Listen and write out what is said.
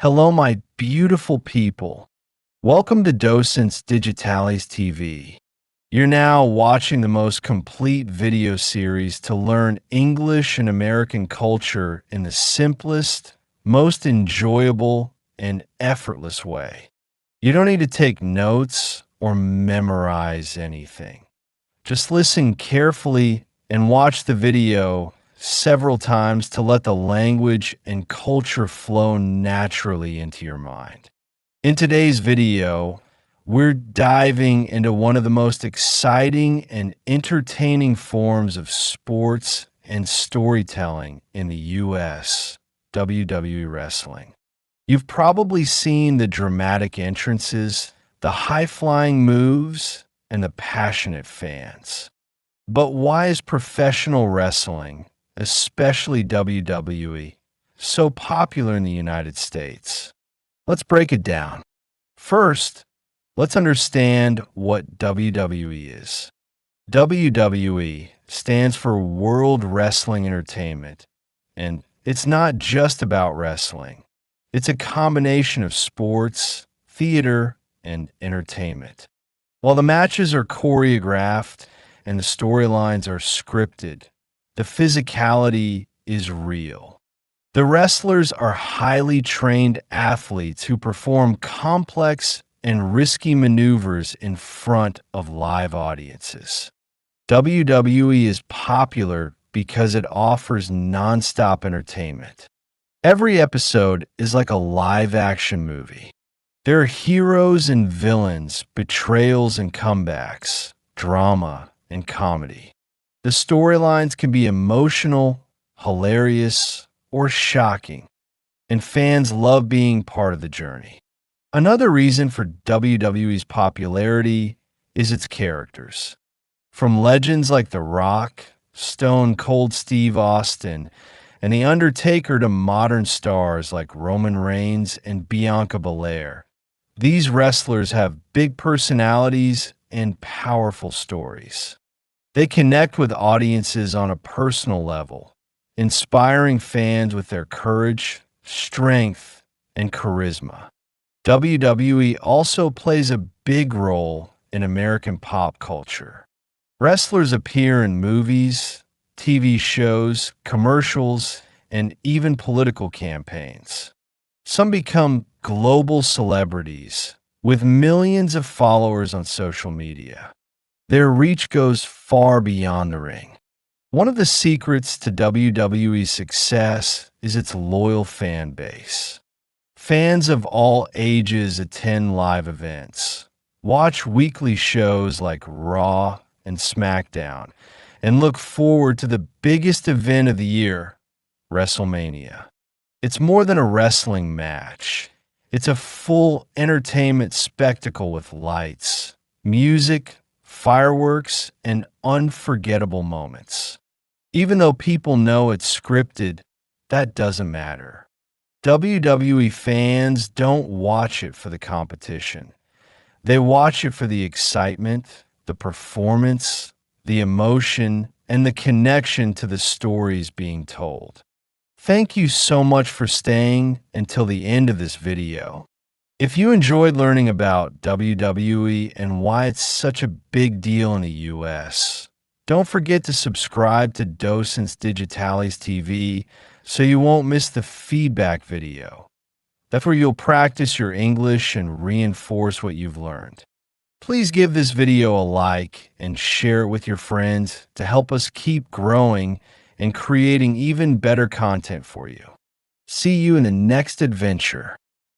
Hello, my beautiful people. Welcome to Docentes DigitalesTV. You're now watching the most complete video series to learn English and American culture in the simplest, most enjoyable, and effortless way. You don't need to take notes or memorize anything. Just listen carefully and watch the video several times to let the language and culture flow naturally into your mind. In today's video, we're diving into one of the most exciting and entertaining forms of sports and storytelling in the US, WWE wrestling. You've probably seen the dramatic entrances, the high-flying moves, and the passionate fans. But why is professional wrestling, especially WWE, so popular in the United States? Let's break it down. First, let's understand what WWE is. WWE stands for World Wrestling Entertainment, and it's not just about wrestling. It's a combination of sports, theater, and entertainment. While the matches are choreographed and the storylines are scripted, the physicality is real. The wrestlers are highly trained athletes who perform complex and risky maneuvers in front of live audiences. WWE is popular because it offers nonstop entertainment. Every episode is like a live-action movie. There are heroes and villains, betrayals and comebacks, drama and comedy. The storylines can be emotional, hilarious, or shocking, and fans love being part of the journey. Another reason for WWE's popularity is its characters. From legends like The Rock, Stone Cold Steve Austin, and The Undertaker to modern stars like Roman Reigns and Bianca Belair, these wrestlers have big personalities and powerful stories. They connect with audiences on a personal level, inspiring fans with their courage, strength, and charisma. WWE also plays a big role in American pop culture. Wrestlers appear in movies, TV shows, commercials, and even political campaigns. Some become global celebrities with millions of followers on social media. Their reach goes far beyond the ring. One of the secrets to WWE's success is its loyal fan base. Fans of all ages attend live events, watch weekly shows like Raw and SmackDown, and look forward to the biggest event of the year, WrestleMania. It's more than a wrestling match. It's a full entertainment spectacle with lights, music, fireworks, and unforgettable moments. Even though people know it's scripted, that doesn't matter. WWE fans don't watch it for the competition. They watch it for the excitement, the performance, the emotion, and the connection to the stories being told. Thank you so much for staying until the end of this video. If you enjoyed learning about WWE and why it's such a big deal in the US, don't forget to subscribe to Docentes DigitalesTV so you won't miss the feedback video. That's where you'll practice your English and reinforce what you've learned. Please give this video a like and share it with your friends to help us keep growing and creating even better content for you. See you in the next adventure.